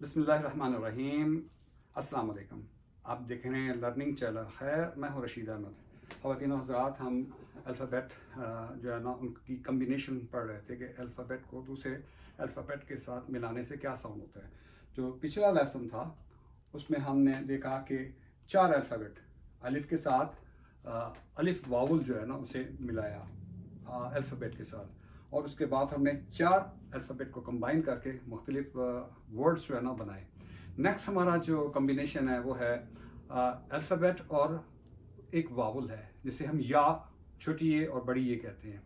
बिस्मिल्लाहिर्रहमानिर्रहीम। अस्सलाम वालेकुम। आप देख रहे हैं लर्निंग चैनल। खैर, मैं हूँ रशीद अहमद। ख़वातीन और हज़रात, हम अल्फ़ाबेट जो है ना उनकी कम्बिनेशन पढ़ रहे थे कि अल्फ़ाबेट को दूसरे अल्फ़ाबेट के साथ मिलाने से क्या साउंड होता है। जो पिछला लेसन था उसमें हमने देखा कि 4 अल्फ़ाबेट अलिफ के साथ अलिफ वावुल जो है ना उसे मिलाया अल्फ़ाबेट के साथ, और उसके बाद हमने 4 अल्फ़ाबेट को कंबाइन करके मुख्तलिफ वर्ड्स जो है ना बनाए। नेक्स्ट हमारा जो कम्बिनेशन है वो है अल्फ़ाबेट और एक वावुल है जिसे हम या, छोटी ये और बड़ी ये कहते हैं।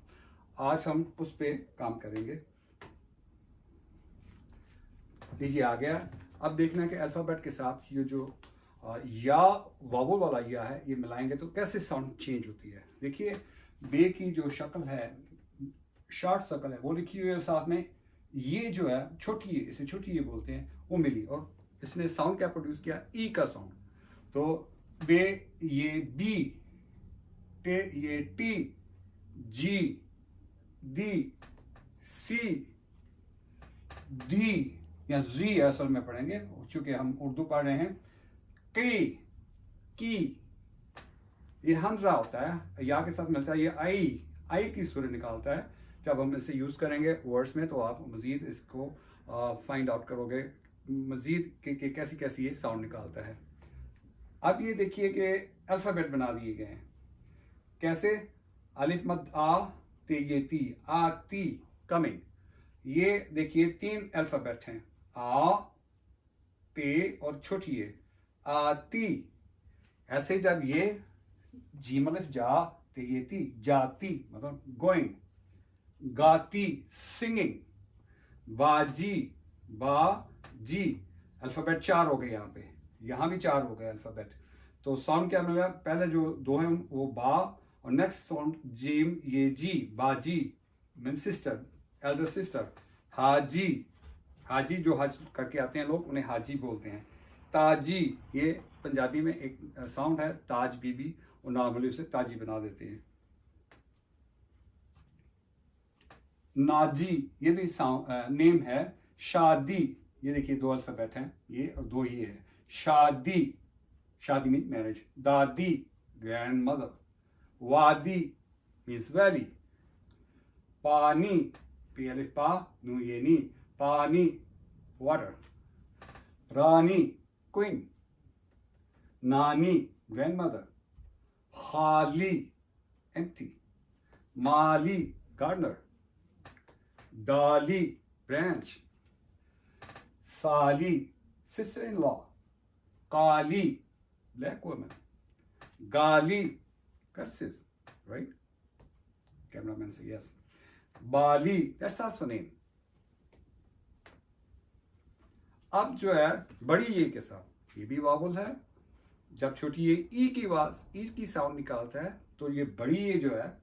आज हम उस पर काम करेंगे। लीजिए, आ गया। अब देखना है कि अल्फ़ाबेट के साथ ये जो या वावुल वाला या है ये मिलाएंगे तो कैसे साउंड चेंज होती है। देखिए, बे की जो शक्ल है, शॉर्ट सर्कल है, वो लिखी हुई है, साथ में ये जो है छोटी ये, इसे छोटी ये बोलते हैं, वो मिली, और इसने साउंड क्या प्रोड्यूस किया, ई का साउंड। तो बे ये बी, टे ये टी, जी, दी, सी, दी या जी असल में पढ़ेंगे क्योंकि हम उर्दू पढ़ रहे हैं। की, ये हमजा होता है, या के साथ मिलता है, ये आई की सुर निकालता है। जब हम इसे यूज़ करेंगे वर्ड्स में तो आप मज़ीद इसको फाइंड आउट करोगे मज़ीद कि कैसी कैसी ये साउंड निकालता है। अब ये देखिए कि अल्फ़ाबेट बना दिए गए हैं। कैसे? अलिफ मद आ, ते ये ती, आ ती, कमिंग। ये देखिए 3 अल्फ़ाबेट हैं, आ, ते और छोटी ये, आती। ऐसे जब ये जीम अलिफ जा, ते ये ती, जाती मतलब गोइंग, गाती सिंगिंग, बाजी, बाजी। अल्फ़ाबेट 4 हो गए, यहाँ भी 4 हो गए अल्फ़ाबेट। तो साउंड क्या मिला? पहले जो 2 हैं वो बा, और नेक्स्ट साउंड जीम ये जी, बाजी मीन सिस्टर, एल्डर सिस्टर। हाजी, हाजी जो हज करके आते हैं लोग उन्हें हाजी बोलते हैं। ताजी, ये पंजाबी में एक साउंड है, ताज बीबी, और नॉर्मली उसे ताजी बना देते हैं। नाजी, ये भी नेम है। शादी, ये देखिए 2 अल्फ़ाबेट हैं, ये और 2 ये है। शादी, शादी मीन मैरिज। दादी, ग्रैंड मदर। वादी मीन्स वैली। पानी, पी अलिफ पा, नू ये नी, पानी वाटर। रानी, क्वीन। नानी, ग्रैंड मदर। खाली, एम्प्टी। माली, गार्डनर। डाली, ब्रांच। साली, sister in law. Kali, black woman. गाली, curses, right? Cameraman say yes. Bali, that's also name. अब जो है बड़ी ये के साथ, ये भी वावुल है। जब छोटी ये ई की आवाज, ई की साउंड निकालता है तो ये बड़ी ये जो है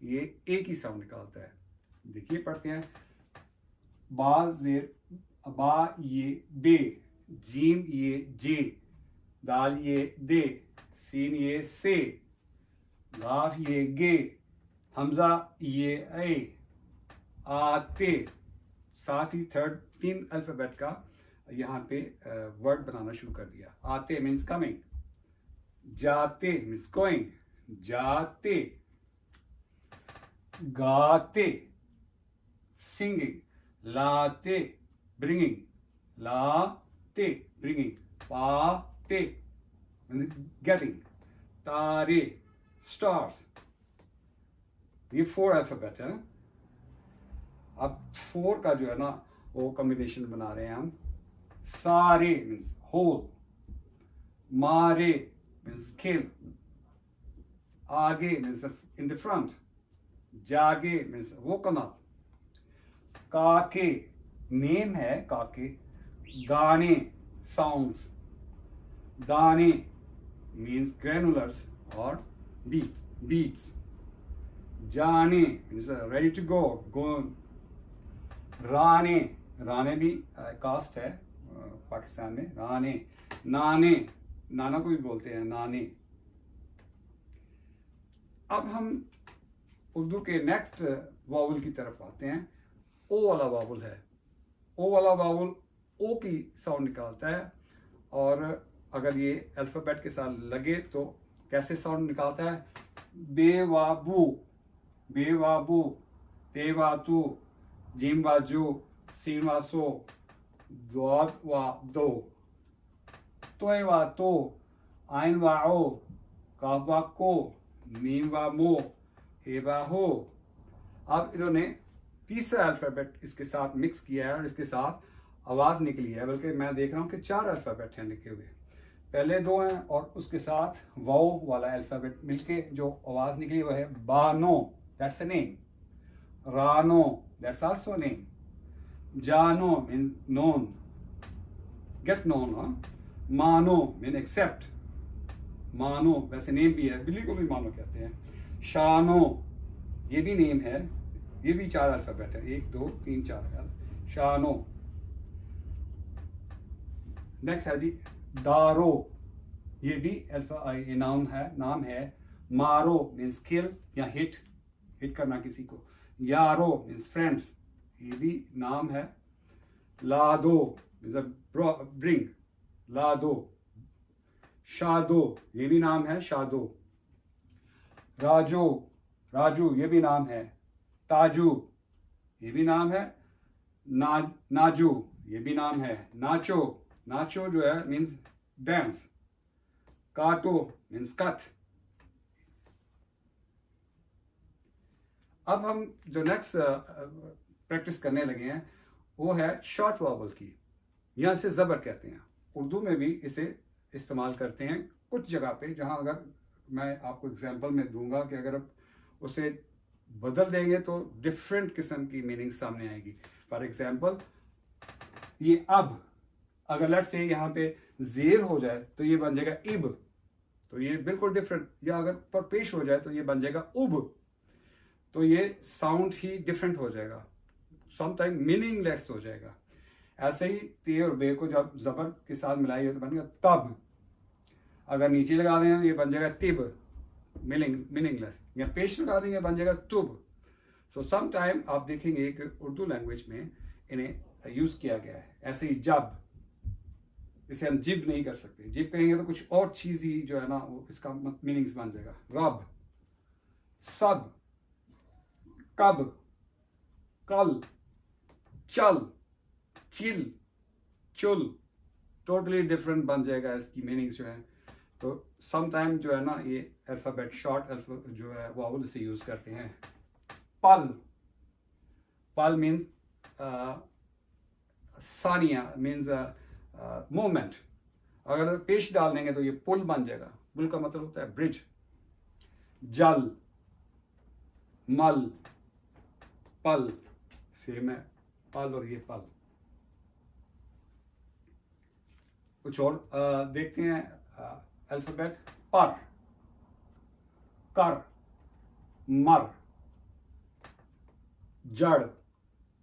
ये ए की साउंड निकालता है। देखिए, पढ़ते हैं। बा जेर, बा ये बे, जीम ये जे, दाल ये दे, सीन ये से, गाफ ये गे, हमजा ये ए, आते। साथ ही 3 अल्फ़ाबेट का यहाँ पे वर्ड बनाना शुरू कर दिया। आते मीन्स कमिंग, जाते मीन्स गोइंग, जाते। गाते सिंगिंग, लाते ब्रिंगिंग, लाते ब्रिंगिंग, पाते गेटिंग, तारे स्टार्स। ये 4 अल्फ़ाबेट है। अब 4 का जो है ना वो कॉम्बिनेशन बना रहे हैं हम। सारे मीन्स होल, मारे मीन्स किल, आगे मीन्स इन द फ्रंट, जागे मीन्स वोकन अप। काके, नेम है काके, गाने साउंड्स, दाने मीन्स ग्रैनुलर्स और बीट्स। जाने मीन्स रेडी टू गो, राने, राने भी कास्ट है पाकिस्तान में, राने। नाने, नाना को भी बोलते हैं नाने। अब हम उर्दू के नेक्स्ट वावुल की तरफ आते हैं। ओ वाला वावुल है। ओ वाला वावुल ओ की साउंड निकालता है, और अगर ये अल्फ़ाबेट के साथ लगे तो कैसे साउंड निकालता है? बेवाबू, बेवाबू, तेवातू, जीम वाजू, सीन वासो, द्वाद वा दो, तोय वा तो, आइन वाओ, काफ वा को, मीम वा मो, हे वा हो। अब इन्होंने तीसरा अल्फ़ाबेट इसके साथ मिक्स किया है और इसके साथ आवाज़ निकली है, बल्कि मैं देख रहा हूँ कि 4 अल्फ़ाबेट हैं लिखे हुए, पहले 2 हैं और उसके साथ वाओ वाला अल्फ़ाबेट मिलके जो आवाज़ निकली वो है बानो, दैट्स अ नेम, रानो, दैट्स आल्सो अ नेम, जानो मीन नोन, गेट नोन, मानो मीन एक्सेप्ट, मानो वैसे नेम भी है, बिल्ली को भी मानो कहते हैं, शानो ये भी नेम है, ये भी 4 अल्फ़ाबेट है, 1 2 3 4, शानो। नेक्स्ट है जी दारो, ये भी ये नाउन है, नाम है। मारो मीन्स किल या हिट, हिट करना किसी को। यारो मीन्स फ्रेंड्स, ये भी नाम है। लादो मीन्स ब्रिंग, लादो। शादो ये भी नाम है, शादो। राजो, राजू ये भी नाम है। ताजू ये भी नाम है। नाजू ये भी नाम है। नाचो, नाचो जो है मीन्स डांस। काटो मीन्स कट। अब हम जो नेक्स्ट प्रैक्टिस करने लगे हैं वो है शॉर्ट वॉवल की, यहाँ से ज़बर कहते हैं। उर्दू में भी इसे इस्तेमाल करते हैं कुछ जगह पे, जहाँ अगर मैं आपको एग्जांपल में दूंगा कि अगर आप उसे बदल देंगे तो डिफरेंट किस्म की मीनिंग सामने आएगी। फॉर एग्जांपल ये अब, अगर लेट्स से यहाँ पे जेर हो जाए तो ये बन जाएगा इब, तो ये बिल्कुल डिफरेंट। या अगर पर पेश हो जाए तो ये बन जाएगा उब, तो ये साउंड ही डिफरेंट हो जाएगा, समटाइम मीनिंगलेस हो जाएगा। ऐसे ही ते और बे को जब जबर के साथ मिलाइए तो बन गया तब। अगर नीचे लगा दें ये बन जाएगा तिब, मीनिंगलेस। या पेश लगा देंगे बन जाएगा तुब। सो समटाइम आप देखेंगे कि उर्दू लैंग्वेज में इन्हें यूज किया गया है। ऐसे ही जब, इसे हम जिब नहीं कर सकते, जिब कहेंगे तो कुछ और चीज ही जो है ना वो इसका मीनिंग्स बन जाएगा। रब, सब, कब, कल, चल, चिल, चुल, टोटली डिफरेंट बन जाएगा इसकी मीनिंग्स जो है। तो समटाइम जो है ना ये अल्फ़ाबेट शॉर्ट जो है वावल से यूज करते हैं। पल, पल मीन्स सानिया, मीन्स मोमेंट। अगर पेश डाल देंगे तो ये पुल बन जाएगा। पुल का मतलब होता है ब्रिज। जल, मल, पल, सेम है पल और ये पल। कुछ और देखते हैं अल्फाबेट। पर, कर, मर, जड़,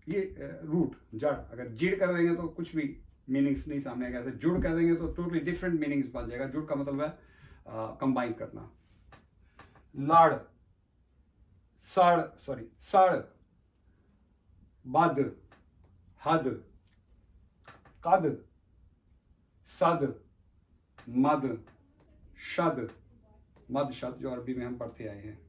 ये रूट जड़। अगर जिड़ कर देंगे तो कुछ भी मीनिंग्स नहीं सामने आएगा। ऐसे जुड़ कर देंगे तो टोटली डिफरेंट मीनिंग्स बन जाएगा। जुड़ का मतलब है कंबाइन करना। लड़, सड़, बद, हद, कद, सद, मद, शद, मद शद जो अरबी में हम पढ़ते आए हैं।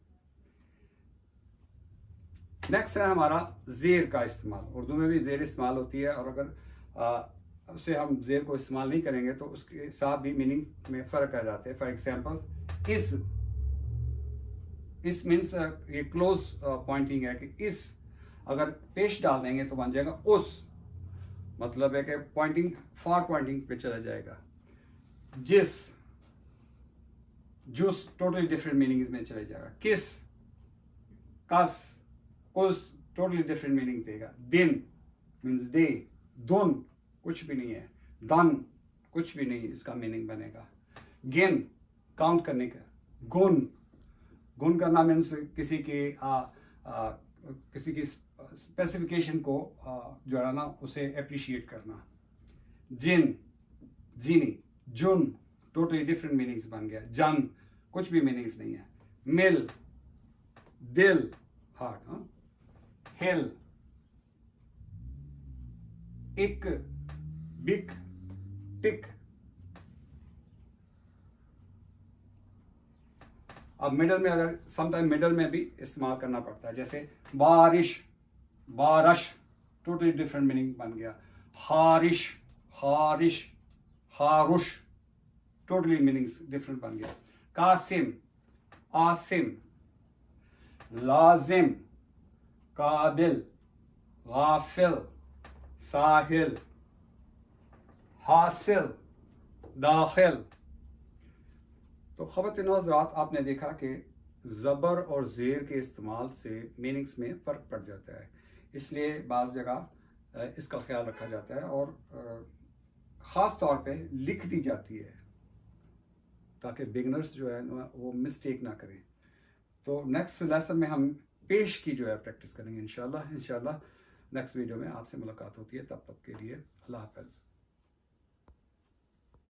नेक्स्ट है हमारा जेर का इस्तेमाल। उर्दू में भी जेर इस्तेमाल होती है, और अगर उसे हम जेर को इस्तेमाल नहीं करेंगे तो उसके साथ भी मीनिंग में फ़र्क आ जाते हैं। फॉर एग्जांपल इस मीन्स ये क्लोज पॉइंटिंग है कि इस अगर पेश डाल देंगे तो बन जाएगा उस, मतलब है कि पॉइंटिंग फार पॉइंटिंग पे चला जाएगा। जिस, जुस, टोटली डिफरेंट मीनिंग्स में चले जाएगा। किस, कस, कुस, टोटली डिफरेंट मीनिंग्स देगा। दिन मीन्स डे। दुन कुछ भी नहीं है। दन कुछ भी नहीं, इसका मीनिंग बनेगा। गिन, काउंट करने का। गुन, गुन करना मीन्स किसी की स्पेसिफिकेशन को जो है ना उसे अप्रिशिएट करना। जिन, जीनी। जुन, टोटली डिफरेंट मीनिंग्स बन गया। जन कुछ भी मीनिंग्स नहीं है। मिल, दिल, हार्ट। हिल, इक, बिग, टिक। अब मिडल में अगर समटाइम मिडल में भी इस्तेमाल करना पड़ता है, जैसे बारिश, बारिश, टोटली डिफरेंट मीनिंग बन गया। Harish, Harish, हारुश, totally meanings different बन गया। कासिम, आसिम, लाजिम, काबिल, गाफिल, साहिल, हासिल, दाखिल। तो ख़वातीन और हज़रात, आपने देखा कि ज़बर और ज़ेर के इस्तेमाल से मीनिंग्स में फ़र्क पड़ जाता है, इसलिए बाज़ जगह इसका ख्याल रखा जाता है और ख़ास तौर पे लिख दी जाती है ताकि बिगनर्स जो है ना वो मिस्टेक ना करें। तो नेक्स्ट लेसन में हम पेश की जो है प्रैक्टिस करेंगे इंशाल्लाह। नेक्स्ट वीडियो में आपसे मुलाकात होती है, तब तक के लिए अल्लाह हाफ़िज़।